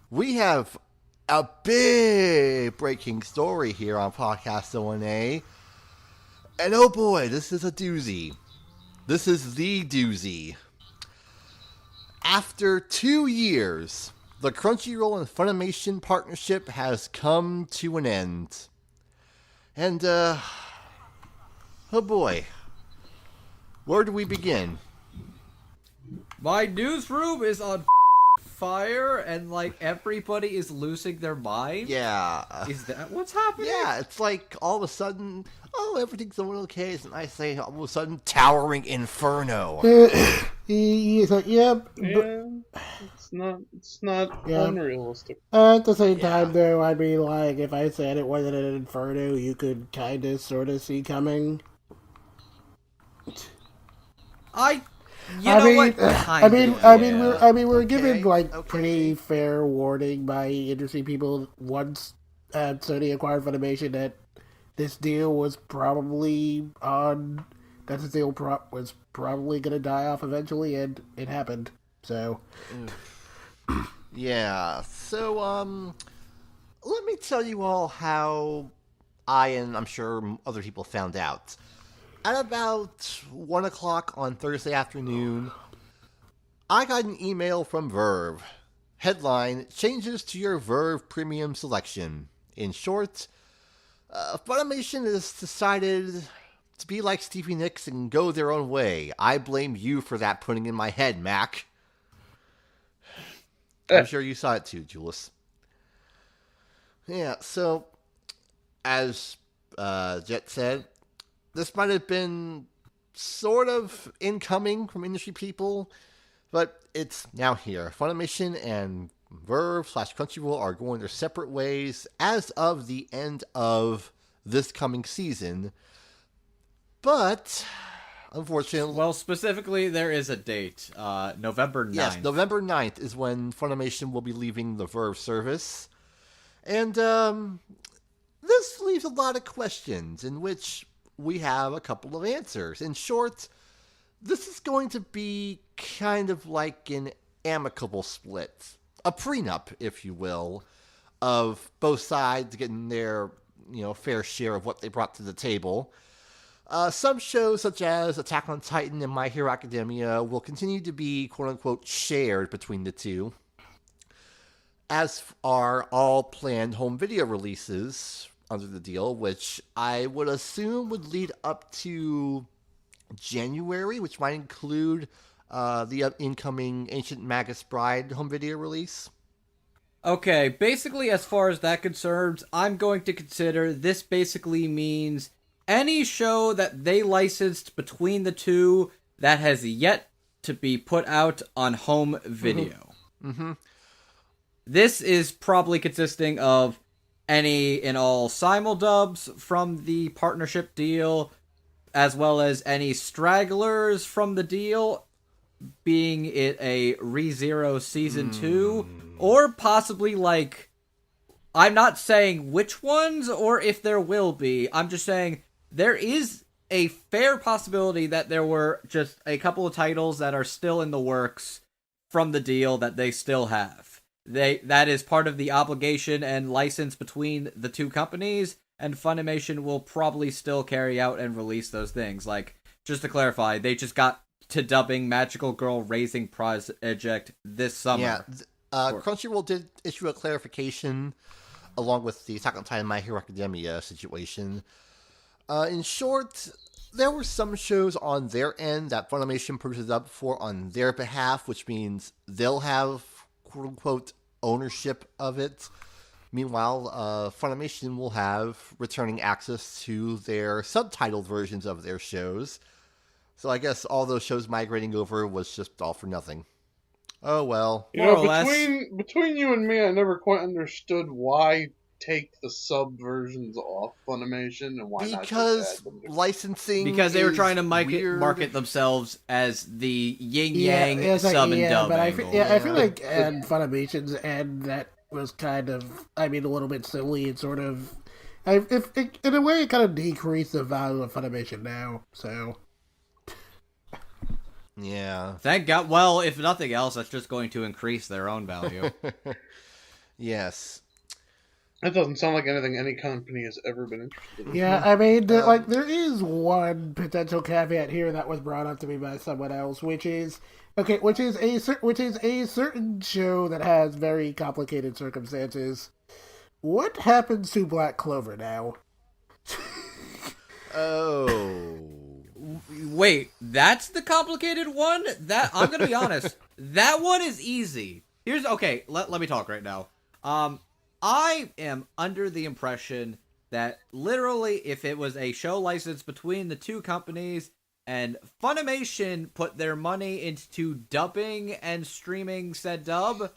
We have a big breaking story here on PodcastONA. And oh boy, this is a doozy. This is the doozy. After 2 years, the Crunchyroll and Funimation partnership has come to an end. And, oh boy. Where do we begin? My newsroom is on fire, and everybody is losing their mind. Yeah. Is that what's happening? Yeah, it's like all of a sudden, everything's going okay. And I say all of a sudden, towering inferno. He's like, yep. Yeah, it's not unrealistic. At the same time, though, I mean, if I said it wasn't an inferno, you could kind of, sort of see coming. I mean, we're given pretty fair warning by industry people once Sony acquired Funimation that this deal was probably was probably gonna die off eventually, and it happened. So, yeah. So, let me tell you all how I and I'm sure other people found out. At about 1 o'clock on Thursday afternoon, I got an email from Verve. Headline, changes to your Verve premium selection. In short, Funimation has decided to be like Stevie Nicks and go their own way. I blame you for that putting in my head, Mac. I'm sure you saw it too, Duelist. Yeah, so, as Jet said, this might have been sort of incoming from industry people, but it's now here. Funimation and Verve/Crunchyroll are going their separate ways as of the end of this coming season. But, unfortunately... Well, specifically, there is a date. November 9th. Yes, November 9th is when Funimation will be leaving the Verve service. And, this leaves a lot of questions in which we have a couple of answers. In short, this is going to be kind of like an amicable split. A prenup, if you will, of both sides getting their, fair share of what they brought to the table. Some shows, such as Attack on Titan and My Hero Academia, will continue to be, quote-unquote, shared between the two, as are all planned home video releases under the deal, which I would assume would lead up to January, which might include the incoming Ancient Magus Bride home video release. Okay, basically, as far as that concerns, I'm going to consider this basically means any show that they licensed between the two that has yet to be put out on home video. Mm-hmm. This is probably consisting of any and all simuldubs from the partnership deal, as well as any stragglers from the deal, being it a ReZero Season 2, or possibly, I'm not saying which ones, or if there will be, I'm just saying there is a fair possibility that there were just a couple of titles that are still in the works from the deal that they still have. That is part of the obligation and license between the two companies, and Funimation will probably still carry out and release those things. Just to clarify, they just got to dubbing Magical Girl Raising Project this summer. Yeah, Crunchyroll did issue a clarification along with the Attack on Titan My Hero Academia situation. In short, there were some shows on their end that Funimation put it up for on their behalf, which means they'll have quote-unquote ownership of it. Meanwhile, Funimation will have returning access to their subtitled versions of their shows. So I guess all those shows migrating over was just all for nothing. Oh well. Between you and me, I never quite understood why take the sub versions off Funimation and why not just add them to licensing. Because they were trying to market themselves as the yin yang sub and dub. But I feel like and Funimation's end that was kind of, a little bit silly and sort of, in a way, it kind of decreased the value of Funimation now. So. Yeah. Thank God. Well, if nothing else, that's just going to increase their own value. Yes. That doesn't sound like anything any company has ever been interested in. Yeah, I mean, there is one potential caveat here that was brought up to me by someone else, which is a certain show that has very complicated circumstances. What happens to Black Clover now? Oh. Wait, that's the complicated one? That I'm gonna be honest. That one is easy. Okay. Let me talk right now. I am under the impression that literally, if it was a show license between the two companies and Funimation put their money into dubbing and streaming said dub,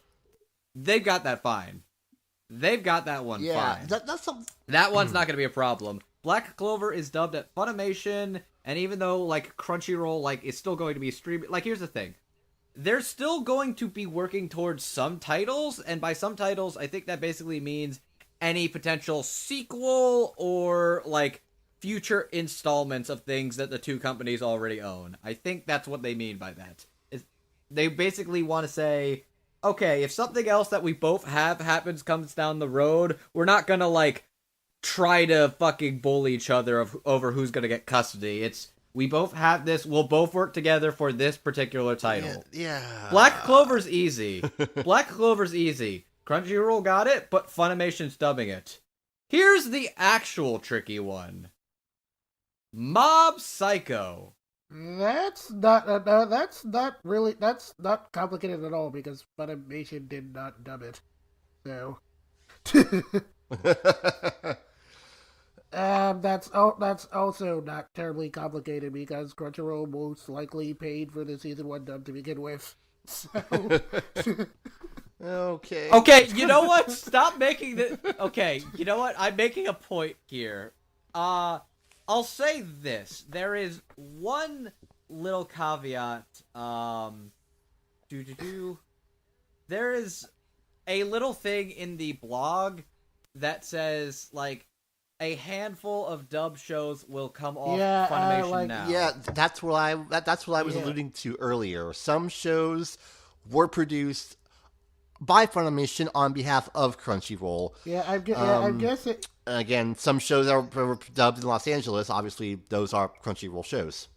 they've got that fine. They've got that one fine. That one's not going to be a problem. Black Clover is dubbed at Funimation, and even though like Crunchyroll like is still going to be streaming, like here's the thing. They're still going to be working towards some titles, and by some titles, I think that basically means any potential sequel or, like, future installments of things that the two companies already own. I think that's what they mean by that. They basically want to say, okay, if something else that we both have comes down the road, we're not gonna, like, try to fucking bully each other over who's gonna get custody. We both have this, we'll both work together for this particular title. Yeah. Black Clover's easy. Crunchyroll got it, but Funimation's dubbing it. Here's the actual tricky one. Mob Psycho. That's not complicated at all because Funimation did not dub it. So. That's also not terribly complicated because Crunchyroll most likely paid for the season 1 dub to begin with. So. Okay. Okay, you know what? Stop making the. Okay, you know what? I'm making a point here. I'll say this: there is one little caveat. There is a little thing in the blog that says like. A handful of dub shows will come off Funimation now. Yeah, that's what I was alluding to earlier. Some shows were produced by Funimation on behalf of Crunchyroll. Yeah, I guess it. Again, some shows are dubbed in Los Angeles. Obviously, those are Crunchyroll shows.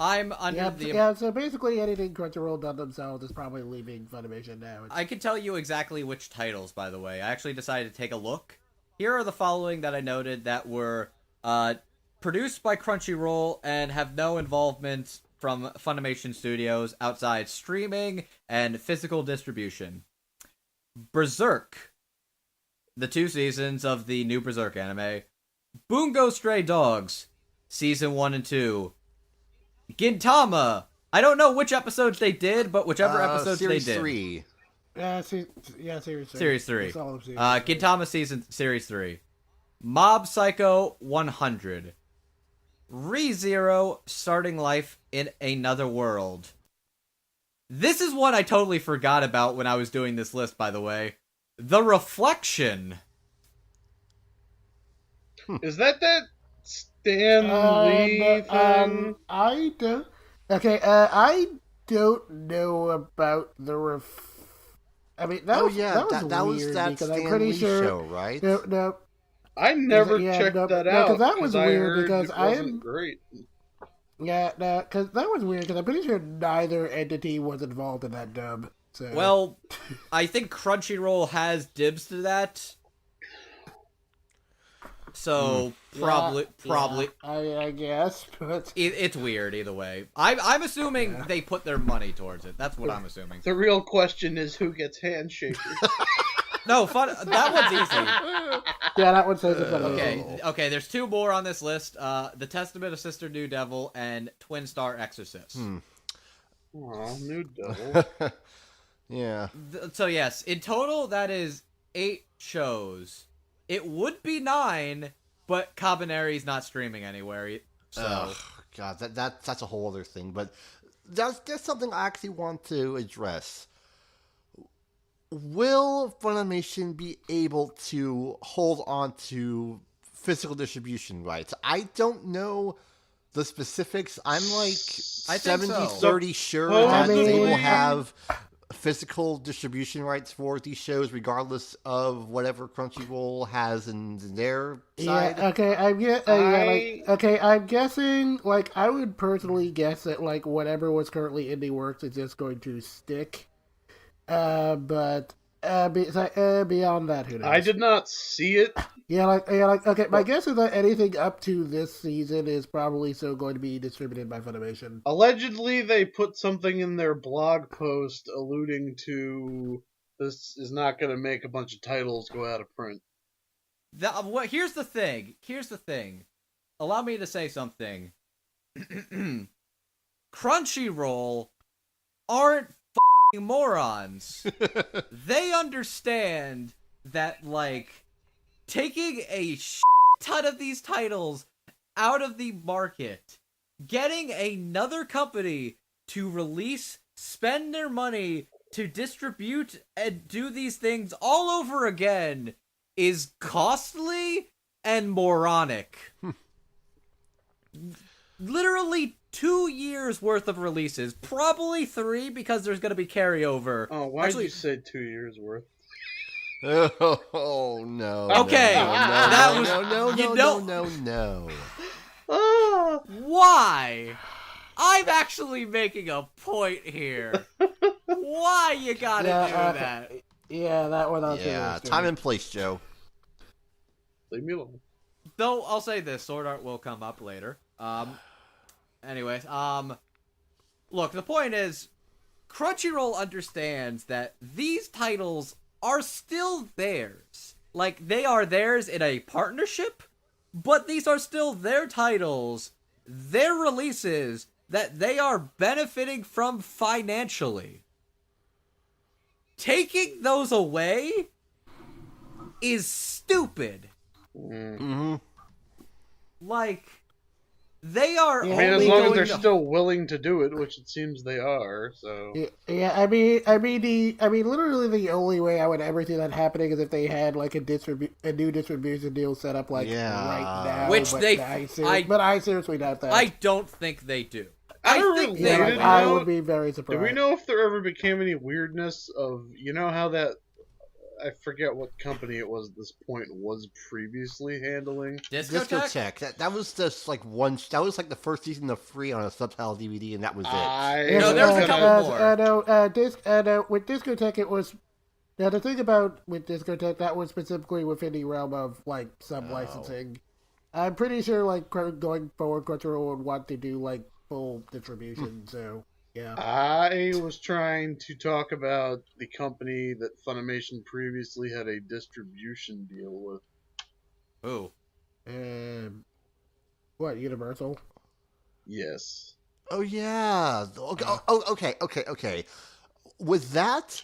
I'm under so basically anything Crunchyroll done themselves is probably leaving Funimation now. I can tell you exactly which titles, by the way. I actually decided to take a look. Here are the following that I noted that were produced by Crunchyroll and have no involvement from Funimation Studios outside streaming and physical distribution. Berserk, the 2 seasons of the new Berserk anime. Bungo Stray Dogs, season 1 and 2. Gintama, I don't know which episodes they did, but whichever episodes they did. Series 3. Series 3. Series 3. Gintama Series 3. Mob Psycho 100. ReZero Starting Life in Another World. This is one I totally forgot about when I was doing this list, by the way. The Reflection. Is that Stan Lee thing? I don't. Okay, I don't know about the I mean, that was weird that because Stan I'm pretty Lee sure. show, right? No. I never checked that out. Because that was weird because I am great. Yeah, because that was weird because I'm pretty sure neither entity was involved in that dub. So. Well, I think Crunchyroll has dibs to that. So probably. I guess, but it's weird either way. I'm assuming they put their money towards it. That's what I'm assuming. The real question is who gets handshakers. No, that one's easy. Yeah, that one says it's okay. There's 2 more on this list: The Testament of Sister New Devil and Twin Star Exorcist. Aw, New Devil. Yeah. So yes, in total that is 8 shows. It would be 9, but Cabaneri's not streaming anywhere. So, God, that's a whole other thing. But that's something I actually want to address. Will Funimation be able to hold on to physical distribution rights? I don't know the specifics. I'm like 70-30 sure that they will have physical distribution rights for these shows, regardless of whatever Crunchyroll has in their side. Yeah. Okay. I'm guessing. Like, I would personally guess that like whatever was currently in the works is just going to stick. But beyond that, who knows? I did not see it. Okay. My guess is that anything up to this season is probably still going to be distributed by Funimation. Allegedly, they put something in their blog post alluding to this is not going to make a bunch of titles go out of print. Here's the thing. Allow me to say something. Crunchyroll aren't f***ing morons. They understand that, like, taking a ton of these titles out of the market, getting another company to release, spend their money to distribute and do these things all over again is costly and moronic. Literally 2 years worth of releases, probably 3 because there's going to be carryover. Oh, why did you say 2 years worth? Oh no! Okay, no. Why? I'm actually making a point here. Why you gotta do that? Yeah, that one. Time and place, Joe. Leave me alone. Though I'll say this, Sword Art will come up later. Anyways, look, the point is, Crunchyroll understands that these titles are still theirs. Like, they are theirs in a partnership, but these are still their titles, their releases, that they are benefiting from financially. Taking those away is stupid. Mm-hmm. Like, they are. I mean, as long as they're still willing to do it, which it seems they are. So yeah, I mean, literally the only way I would ever see that happening is if they had like a new distribution deal set up like right now. Which but I seriously doubt that. I don't think they do. I would be very surprised. Do we know if there ever became any weirdness of, you know how that, I forget what company it was at this point was previously handling? Discotheque? That was just like that was like the first season of Free on a subtitle DVD, and that was it. No, there was a couple more. With Discotheque, it was... Now, the thing about with Discotheque, that was specifically within the realm of, like, sub-licensing. I'm pretty sure, like, going forward, Crunchyroll would want to do, like, full distribution, so... Yeah. I was trying to talk about the company that Funimation previously had a distribution deal with. Who? What, Universal? Yes. Oh, yeah. Okay. With that,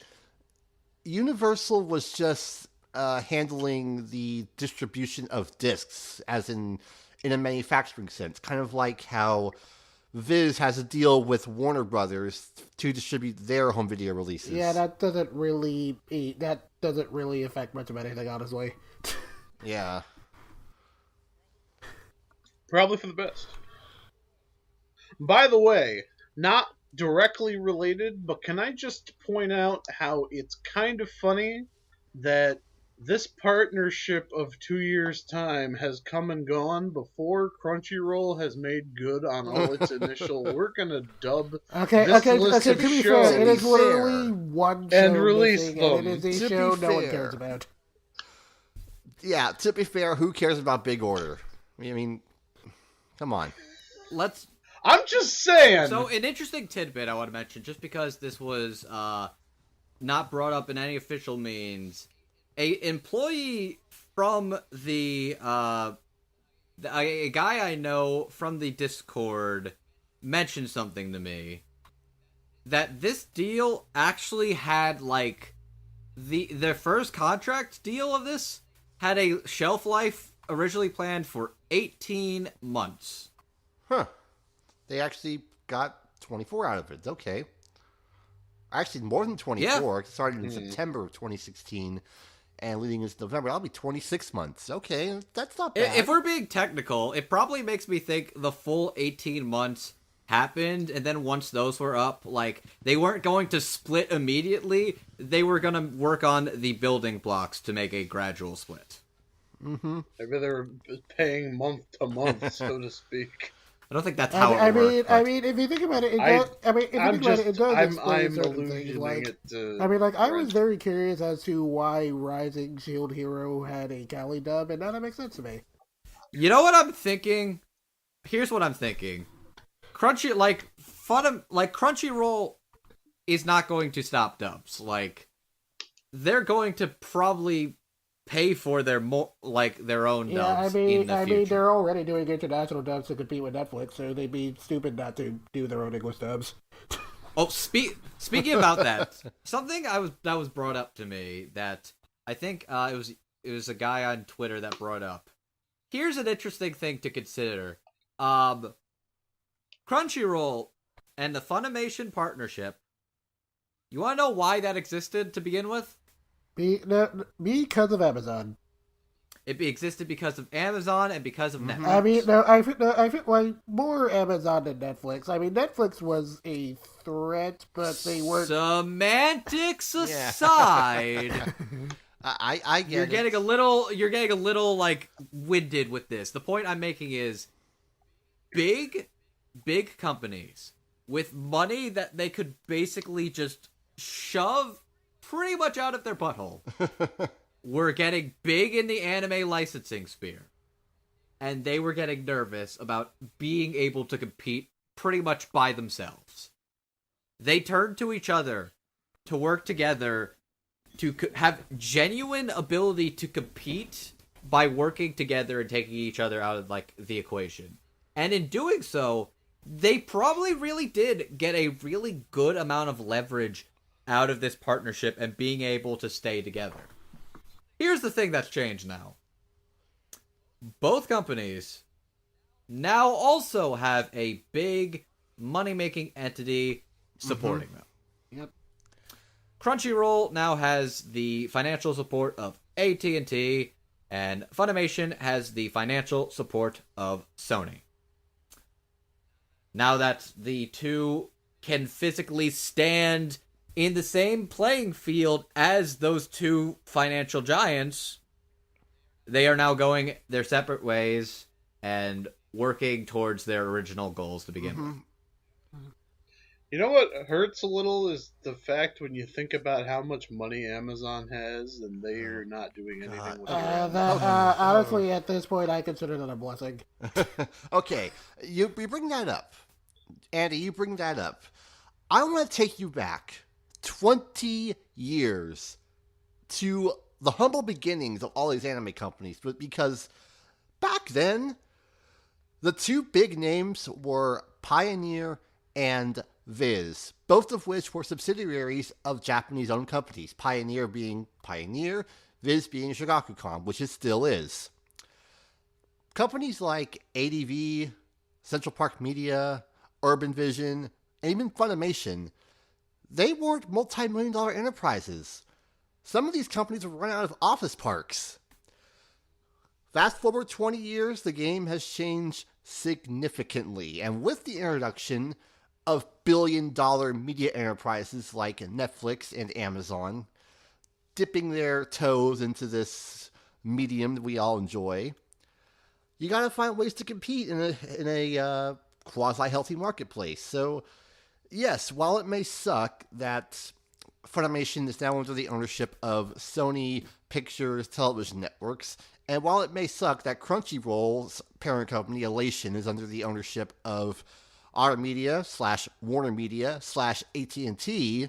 Universal was just handling the distribution of discs, as in a manufacturing sense. Kind of like how Viz has a deal with Warner Brothers to distribute their home video releases. Yeah, that doesn't really affect much of anything, honestly. Yeah. Probably for the best. By the way, not directly related, but can I just point out how it's kind of funny that this partnership of 2 years' time has come and gone before Crunchyroll has made good on all its initial, we're gonna dub this list to of be shows. fair, it is literally one show and release missing, them. and it is a show no one cares about. Yeah, to be fair, who cares about Big Order? I mean, come on. I'm just saying! So, an interesting tidbit I want to mention, just because this was not brought up in any official means... A employee from a guy I know from the Discord mentioned something to me that this deal actually had, like, their first contract deal of this had a shelf life originally planned for 18 months. Huh. They actually got 24 out of it. Okay. Actually, more than 24. It started in September of 2016. And leading into November, that'll be 26 months. Okay, that's not bad. If we're being technical, it probably makes me think the full 18 months happened, and then once those were up, like, they weren't going to split immediately. They were going to work on the building blocks to make a gradual split. Mm-hmm. Maybe they were paying month to month, so to speak. I don't think that's how it worked. I mean, if you think about it, it does. I mean, if you think about it, it does explain I'm certain things. Like, it to I mean, like, I was very curious as to why Rising Shield Hero had a Kali dub, and now that makes sense to me. You know what I'm thinking? Here's what I'm thinking. Crunchyroll is not going to stop dubs. Like, they're going to probably pay for their own dubs. In the future. They're already doing international dubs to compete with Netflix, so they'd be stupid not to do their own English dubs. Oh, speaking about that, something that was brought up to me that I think it was a guy on Twitter that brought up. Here's an interesting thing to consider. Crunchyroll and the Funimation partnership. You want to know why that existed to begin with? Because of Amazon. It existed because of Amazon and because of Netflix. I mean, I think like more Amazon than Netflix. I mean, Netflix was a threat, but they weren't. Semantics aside, I get you're getting a little like winded with this. The point I'm making is big companies with money that they could basically just shove pretty much out of their butthole. Were getting big in the anime licensing sphere. And they were getting nervous about being able to compete pretty much by themselves. They turned to each other to work together to have genuine ability to compete by working together and taking each other out of like the equation. And in doing so, they probably really did get a really good amount of leverage out of this partnership and being able to stay together. Here's the thing that's changed now. Both companies now also have a big money-making entity supporting them. Yep. Crunchyroll now has the financial support of AT&T, and Funimation has the financial support of Sony. Now that the two can physically stand in the same playing field as those two financial giants, they are now going their separate ways and working towards their original goals to begin with. You know what hurts a little is the fact when you think about how much money Amazon has and they are not doing anything with it. Honestly, at this point, I consider that a blessing. Okay, you bring that up. Andy, you bring that up. I want to take you back 20 years to the humble beginnings of all these anime companies, but because back then, the two big names were Pioneer and Viz, both of which were subsidiaries of Japanese-owned companies, Pioneer being Pioneer, Viz being Shogakukan, which it still is. Companies like ADV, Central Park Media, Urban Vision, and even Funimation, they weren't multi-million-dollar enterprises. Some of these companies were run out of office parks. Fast forward 20 years, the game has changed significantly. And with the introduction of billion-dollar media enterprises like Netflix and Amazon, dipping their toes into this medium that we all enjoy, you gotta find ways to compete in a quasi-healthy marketplace. So, yes, while it may suck that Funimation is now under the ownership of Sony Pictures Television Networks, and while it may suck that Crunchyroll's parent company, Elation, is under the ownership of Otter Media / Warner Media / AT&T,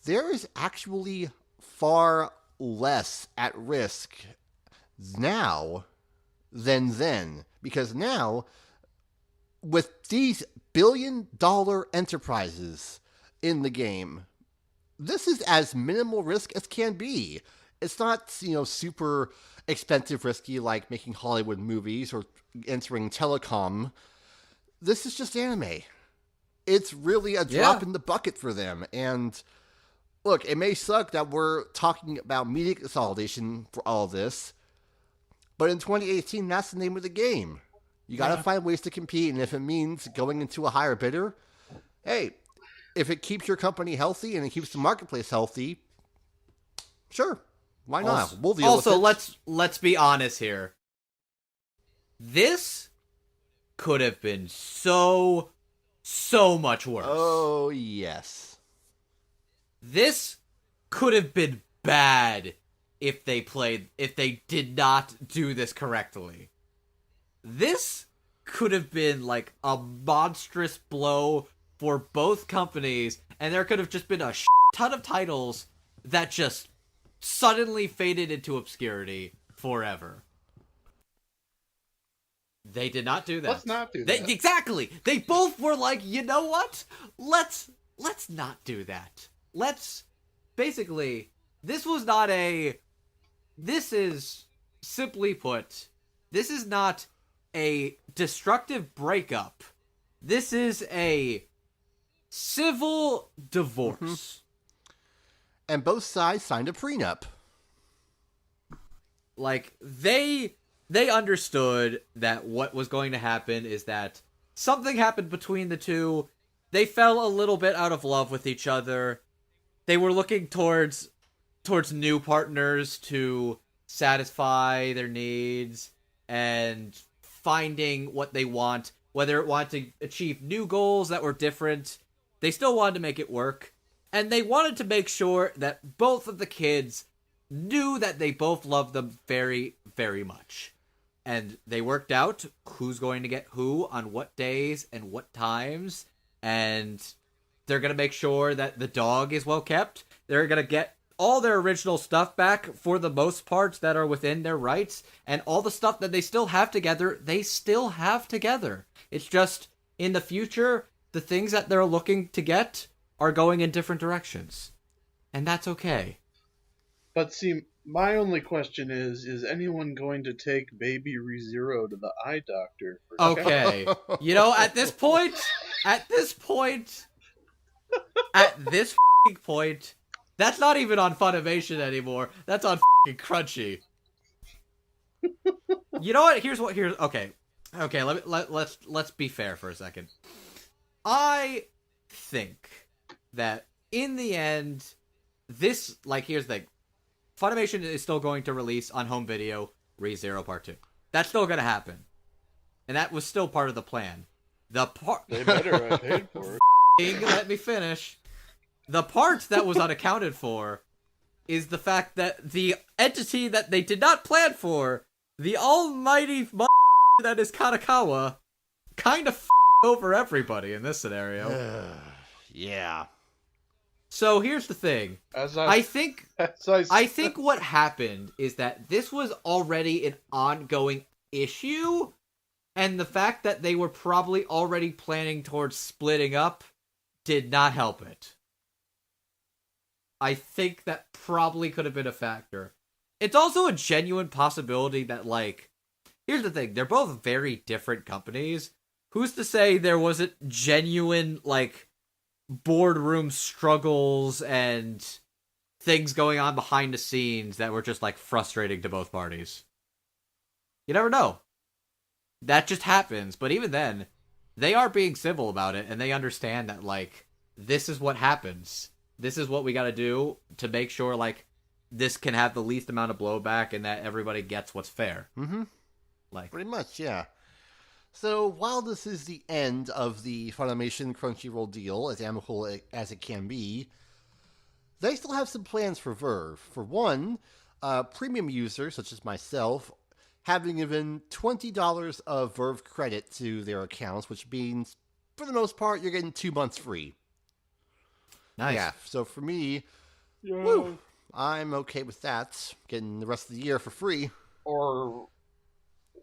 there is actually far less at risk now than then. Because now, with these billion-dollar enterprises in the game, this is as minimal risk as can be. It's not, super expensive risky like making Hollywood movies or entering telecom. This is just anime. It's really a drop in the bucket for them. And look, it may suck that we're talking about media consolidation for all this, but in 2018, that's the name of the game. You got to Yeah. find ways to compete, and if it means going into a higher bidder, hey, if it keeps your company healthy and it keeps the marketplace healthy, sure, why not? We'll deal with it. let's be honest here. This could have been so much worse. Oh, yes. This could have been bad if they did not do this correctly. This could have been like a monstrous blow for both companies, and there could have just been a ton of titles that just suddenly faded into obscurity forever. They did not do that. Let's not do that. Exactly. They both were like, you know what? Let's not do that. Basically, this is, simply put, this is not a destructive breakup. This is a civil divorce. Mm-hmm. And both sides signed a prenup. Like, they understood that what was going to happen is that something happened between the two. They fell a little bit out of love with each other. They were looking towards new partners to satisfy their needs and finding what they want, whether it wanted to achieve new goals that were different. They still wanted to make it work, and they wanted to make sure that both of the kids knew that they both loved them very, very much. And they worked out who's going to get who on what days and what times, and they're going to make sure that the dog is well kept. They're going to get all their original stuff back for the most part that are within their rights, and all the stuff that they still have together, they still have together. It's just, in the future, the things that they're looking to get are going in different directions. And that's okay. But see, my only question is anyone going to take baby ReZero to the eye doctor? Okay. You know, at this point, that's not even on Funimation anymore. That's on Crunchy. You know what? Okay. Let's be fair for a second. I think that in the end, here's the thing. Funimation is still going to release on home video ReZero Part 2. That's still going to happen. And that was still part of the plan. They better have paid for it. Let me finish. The part that was unaccounted for is the fact that the entity that they did not plan for, the almighty that is Kanakawa, kind of over everybody in this scenario. Yeah. So here's the thing. I think what happened is that this was already an ongoing issue, and the fact that they were probably already planning towards splitting up did not help it. I think that probably could have been a factor. It's also a genuine possibility that, here's the thing, they're both very different companies. Who's to say there wasn't genuine, boardroom struggles and things going on behind the scenes that were just, frustrating to both parties? You never know. That just happens, but even then, they are being civil about it, and they understand that, this is what happens. This is what we gotta do to make sure, this can have the least amount of blowback and that everybody gets what's fair. Mm-hmm. Pretty much, yeah. So, while this is the end of the Funimation Crunchyroll deal, as amicable as it can be, they still have some plans for Verve. For one, premium users, such as myself, have been given $20 of Verve credit to their accounts, which means, for the most part, you're getting 2 months free. Nice. Yeah, so for me, Yeah. woo, I'm okay with that. Getting the rest of the year for free. Or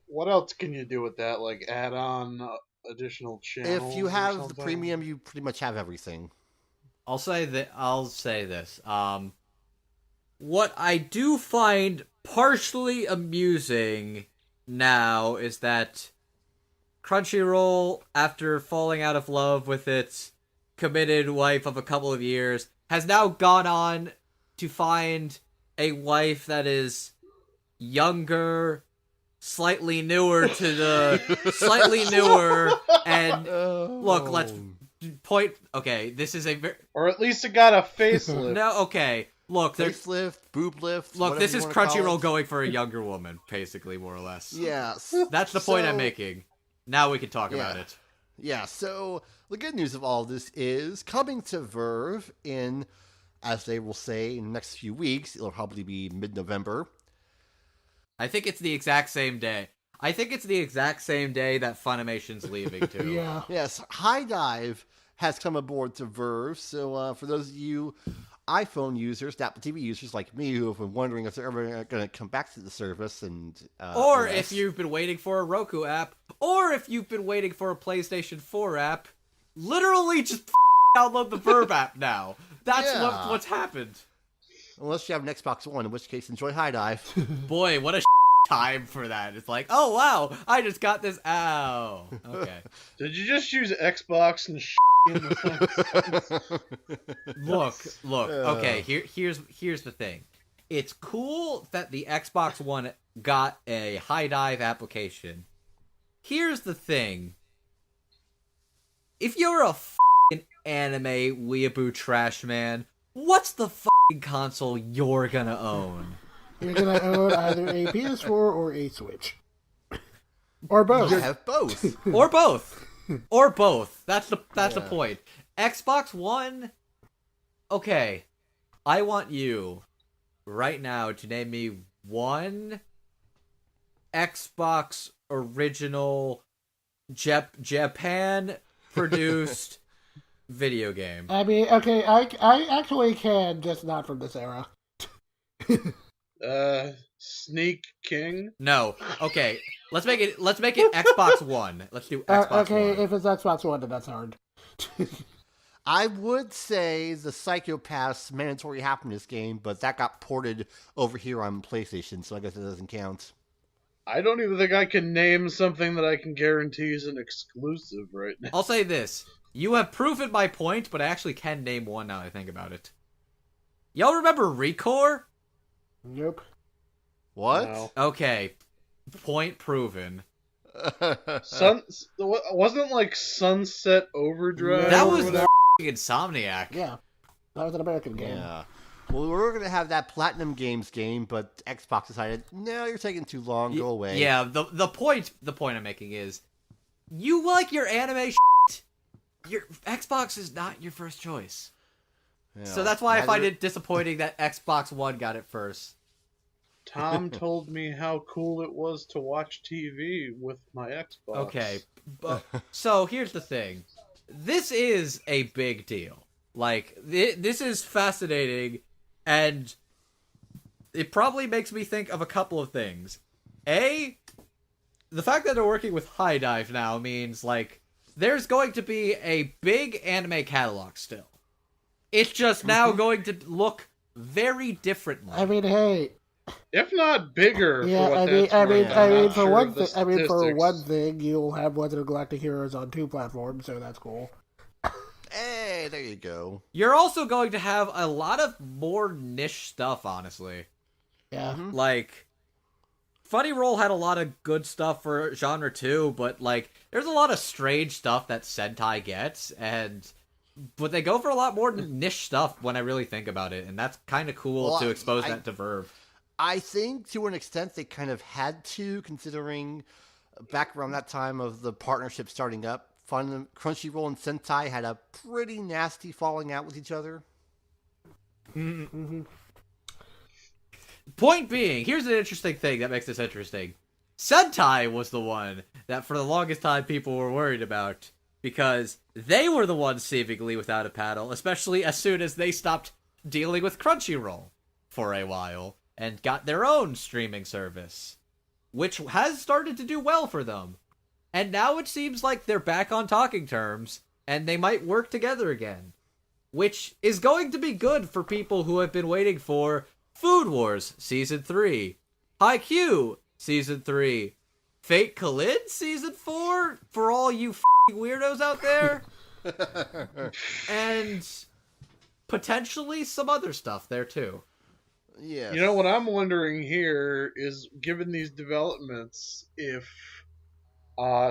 what else can you do with that? Add on additional channels? If you have the something? premium, you pretty much have everything. I'll say this. What I do find partially amusing now is that Crunchyroll, after falling out of love with its committed wife of a couple of years, has now gone on to find a wife that is younger slightly newer to the slightly newer and look, let's point. Okay, this is a very Or at least it got a facelift. no. Okay, look, there's Facelift, boob lift. look. whatever This you is wanna call Crunchyroll it. going for a younger woman, basically, more or less. Yes. That's the point I'm So- making. Now we can talk about Yeah. it. Yeah, so the good news of all this is coming to Verve in, as they will say, in the next few weeks. It'll probably be mid-November. I think it's the exact same day. I think it's the exact same day that Funimation's leaving too. Yeah. Yes, High Dive has come aboard to Verve. So for those of you iPhone users, Apple TV users like me who have been wondering if they're ever going to come back to the service, and Or OS, if you've been waiting for a Roku app, or if you've been waiting for a PlayStation 4 app, literally just download the Verve app now. That's Yeah. what's happened. unless you have an Xbox One, in which case enjoy High Dive. Boy, what a time for that. It's like, oh wow, I just got this. Ow. Okay. Did you just use Xbox and in the Look. Okay, here's the thing. It's cool that the Xbox One got a High Dive application. Here's the thing. If you're a f***ing anime weeaboo trash man, what's the f***ing console you're gonna own? You're gonna own either a PS4 or a Switch. Or both. I have both. Or both. Or both. That's the point. Xbox One. Okay. I want you right now to name me one Xbox original Japan produced video game. I mean, okay, I actually can, just not from this era. Sneak King. No. Okay. Let's make it Xbox One. Let's do Xbox Okay, One. if it's Xbox One, then that's hard. I would say the Psychopaths Mandatory Happiness game, but that got ported over here on PlayStation, so I guess it doesn't count. I don't even think I can name something that I can guarantee is an exclusive right now. I'll say this. You have proven my point, but I actually can name one now that I think about it. Y'all remember Recore? Nope. What? No. Okay. Point proven. Wasn't it like Sunset Overdrive? That or was whatever? Insomniac. Yeah. That was an American game. Yeah. Well, we were going to have that Platinum Games game, but Xbox decided, no, you're taking too long, go away. Yeah, the point I'm making is you like your anime shit. Your Xbox is not your first choice. Yeah. So that's why I find Neither- it disappointing that Xbox One got it first. Tom told me how cool it was to watch TV with my Xbox. Okay. So here's the thing. This is a big deal. Like, this is fascinating, and it probably makes me think of a couple of things. A, the fact that they're working with High Dive now means, like, there's going to be a big anime catalog still. It's just now going to look very differently. I mean, hey, If not bigger. yeah, for what I that's mean, worth. I'm not for sure one of the thing, for statistics. one thing, you'll have Legend of Galactic Heroes on 2 platforms, so that's cool. Hey, there you go. You're also going to have a lot of more niche stuff, honestly. Yeah. Like, Funnyroll had a lot of good stuff for genre 2, but, like, there's a lot of strange stuff that Sentai gets, but they go for a lot more niche stuff when I really think about it, and that's kind of cool Well, to expose I- that to Verve. I think to an extent they kind of had to, considering back around that time of the partnership starting up, Crunchyroll and Sentai had a pretty nasty falling out with each other. Point being, here's an interesting thing that makes this interesting. Sentai was the one that for the longest time people were worried about, because they were the ones seemingly without a paddle, especially as soon as they stopped dealing with Crunchyroll for a while and got their own streaming service, which has started to do well for them. And now it seems like they're back on talking terms, and they might work together again, which is going to be good for people who have been waiting for Food Wars Season 3, Haikyuu Season 3, Fate Khalid Season 4, for all you f***ing weirdos out there, and potentially some other stuff there too. Yes. You know what I'm wondering here is, given these developments, if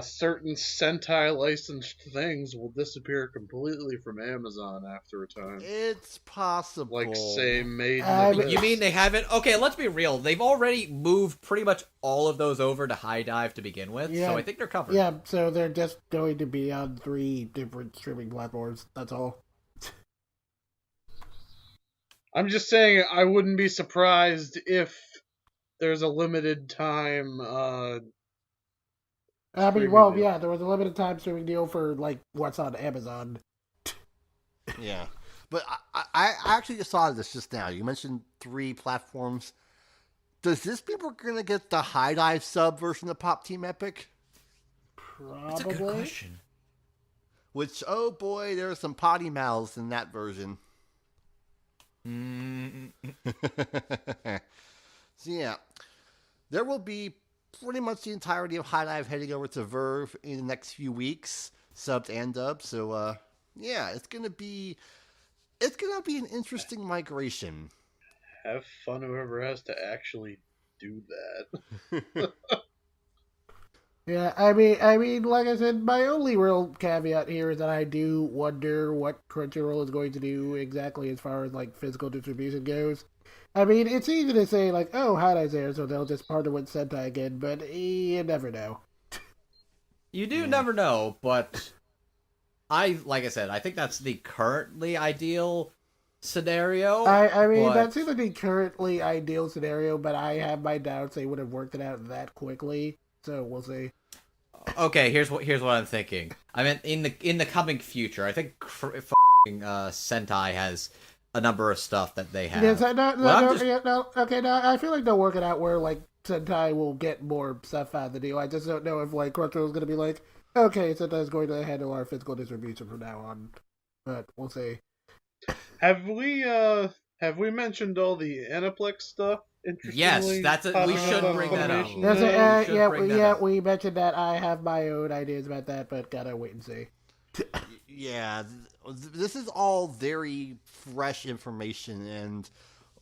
certain Sentai licensed things will disappear completely from Amazon after a time. It's possible. Like, say, Made in I mean- Abyss. You mean they haven't? Okay, let's be real. They've already moved pretty much all of those over to High Dive to begin with, Yeah. so I think they're covered. Yeah, so they're just going to be on 3 different streaming platforms. That's all. I'm just saying, I wouldn't be surprised if there's a limited time. I mean, Streaming well, deal. yeah, there was a limited time streaming deal for, like, what's on Amazon. Yeah. But I actually just saw this just now. You mentioned 3 platforms. Does this mean we're going to get the High Dive sub version of Pop Team Epic? That's a good Probably. question. Which, oh boy, there are some potty mouths in that version. So yeah, there will be pretty much the entirety of High Dive heading over to Verve in the next few weeks, subbed and dubbed. So yeah, it's gonna be an interesting migration. Have fun whoever has to actually do that. Yeah, I mean, like I said, my only real caveat here is that I do wonder what Crunchyroll is going to do exactly as far as, like, physical distribution goes. I mean, it's easy to say, like, oh, High there, so they'll just partner with Sentai again, but you never know. You do never know, but like I said, I think that's the currently ideal scenario. I mean, but- that's either the currently ideal scenario, but I have my doubts they would have worked it out that quickly, so we'll see. Okay, here's what I'm thinking. I mean, in the coming future, I think Sentai has a number of stuff that they have. Yeah, Well, okay, no, I feel like they'll work it out where, like, Sentai will get more stuff out of the deal. I just don't know if, like, Crunchyroll's going to be like, okay, Sentai's going to handle our physical distribution from now on, but we'll see. Have we mentioned all the Aniplex stuff? Yes, Interestingly, we should on bring that up. Funimation That's now? we mentioned that. I have my own ideas about that, but gotta wait and see. Yeah, this is all very fresh information, and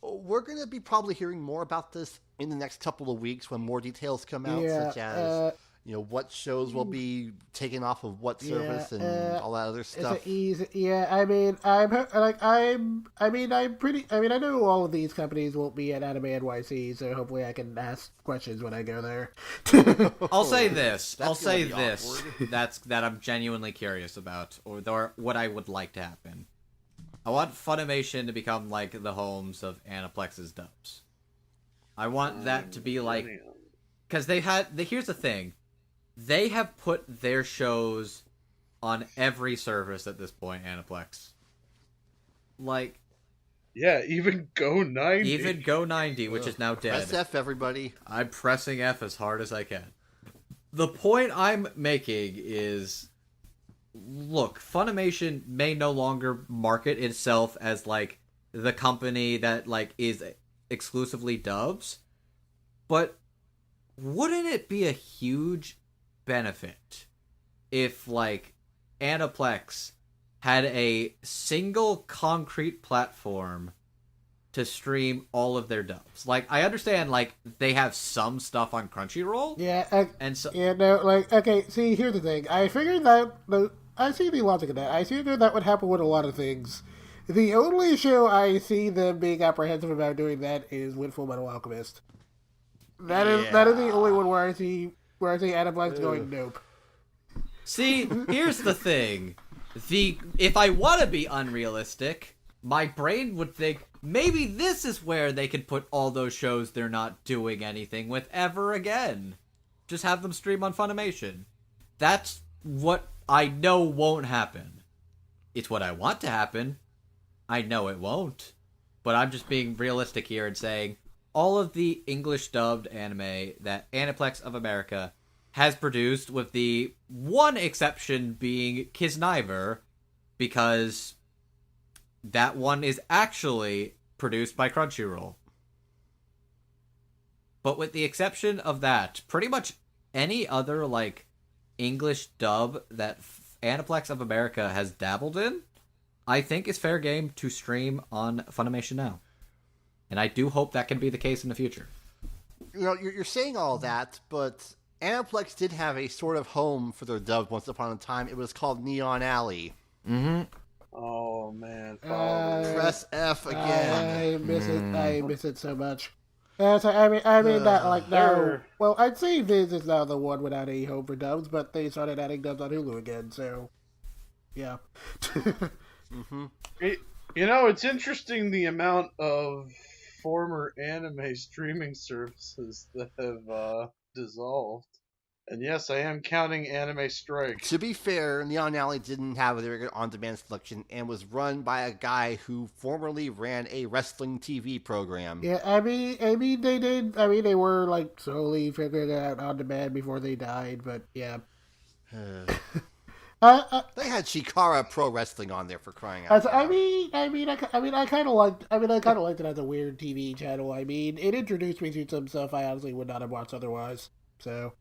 we're going to be probably hearing more about this in the next couple of weeks when more details come out, Yeah, such as what shows will be taken off of what service and all that other stuff. It's an easy, yeah. I mean, I know all of these companies won't be at Anime NYC, so hopefully I can ask questions when I go there. I'll say this. That's I'll say gonna be this. awkward. that I'm genuinely curious about, or what I would like to happen. I want Funimation to become like the homes of Aniplex's dubs. I want that to be like, because here's the thing, they have put their shows on every service at this point. Aniplex, like, Yeah, even Go 90. even Go 90, which is now dead. Press F, everybody. I'm pressing F as hard as I can. The point I'm making is, look, Funimation may no longer market itself as, like, the company that, like, is exclusively dubs, but wouldn't it be a huge benefit if, like, Aniplex had a single concrete platform to stream all of their dubs? Like, I understand, like, they have some stuff on Crunchyroll. Yeah, And so, yeah, no, like, okay, see, here's the thing. I figured that, I see the logic of that. I figured that would happen with a lot of things. The only show I see them being apprehensive about doing that is with Full Metal Alchemist. That is the only one where I see Aniplex going nope. see, here's the thing. If I want to be unrealistic, my brain would think maybe this is where they can put all those shows they're not doing anything with ever again. Just have them stream on Funimation. That's what I know won't happen. It's what I want to happen. I know it won't. But I'm just being realistic here and saying all of the English dubbed anime that Aniplex of America has produced, with the one exception being Kisniver, because that one is actually produced by Crunchyroll. But with the exception of that, pretty much any other, like, English dub that Aniplex of America has dabbled in, I think is fair game to stream on Funimation now. And I do hope that can be the case in the future. You know, you're saying all that, but Aniplex did have a sort of home for their dubs once upon a time. It was called Neon Alley. Mm-hmm. Oh man, Press F again. I miss it. I miss it so much. So, I mean, not like now. Well, I'd say Viz is now the one without a home for dubs, but they started adding dubs on Hulu again. So, yeah. You know, it's interesting the amount of former anime streaming services that have dissolved. And yes, I am counting Anime Strike. To be fair, Neon Alley didn't have a regular on-demand selection and was run by a guy who formerly ran a wrestling TV program. Yeah, I mean, they did. I mean, they were like slowly figuring it out on demand before they died, but yeah. They had Chikara Pro Wrestling on there for crying out loud. I kind of liked it as a weird TV channel. I mean, it introduced me to some stuff I honestly would not have watched otherwise. So.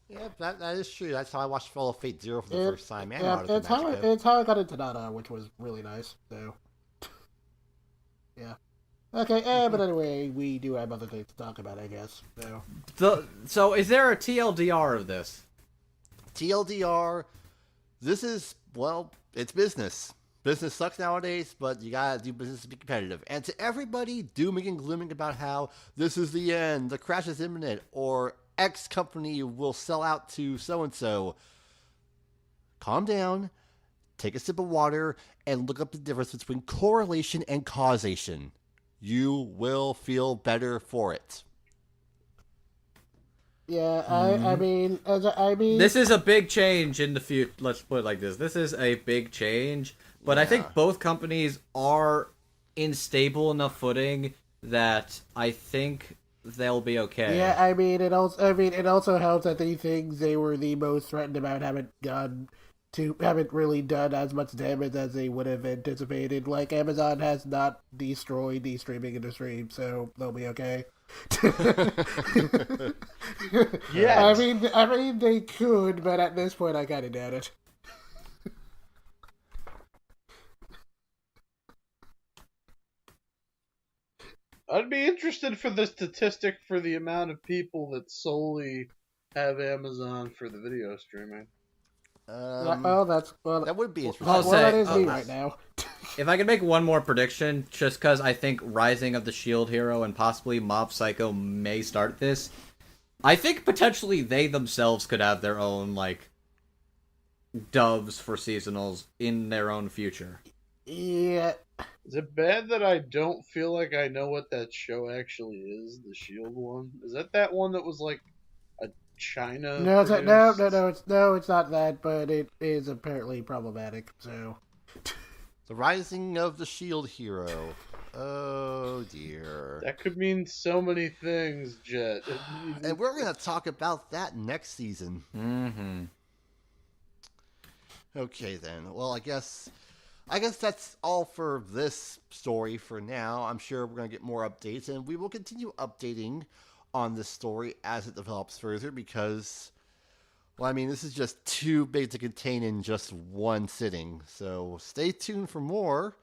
Yeah, that is true. That's how I watched Fall of Fate Zero for the first time. And it's how I got into Nana, which was really nice. So, yeah. Okay, but anyway, we do have other things to talk about, I guess. So is there a TLDR of this? TLDR, this is, well, it's business. Business sucks nowadays, but you gotta do business to be competitive. And to everybody dooming and glooming about how this is the end, the crash is imminent, or X company will sell out to so-and-so. Calm down, take a sip of water, and look up the difference between correlation and causation. You will feel better for it. Yeah, I mean, this is a big change in the future. Let's put it like this: this is a big change, but I think both companies are in stable enough footing that I think they'll be okay. Yeah, I mean, it also helps that the things they were the most threatened about haven't really done as much damage as they would have anticipated. Like, Amazon has not destroyed the streaming industry, so they'll be okay. Yeah. I mean, they could, but at this point, I kind of doubt it. I'd be interested for the statistic for the amount of people that solely have Amazon for the video streaming. That would be interesting. That is me right now. If I could make one more prediction, just because I think Rising of the Shield Hero and possibly Mob Psycho may start this, I think potentially they themselves could have their own, like, dubs for seasonals in their own future. Yeah. Is it bad that I don't feel like I know what that show actually is, the Shield one? Is that one that was like a China? No, it's not that, but it is apparently problematic. So, The Rising of the Shield Hero. Oh dear. That could mean so many things, Jet. And we're gonna talk about that next season. Mm-hmm. Okay then. Well, I guess that's all for this story for now. I'm sure we're going to get more updates, and we will continue updating on this story as it develops further because, well, I mean, this is just too big to contain in just one sitting. So stay tuned for more.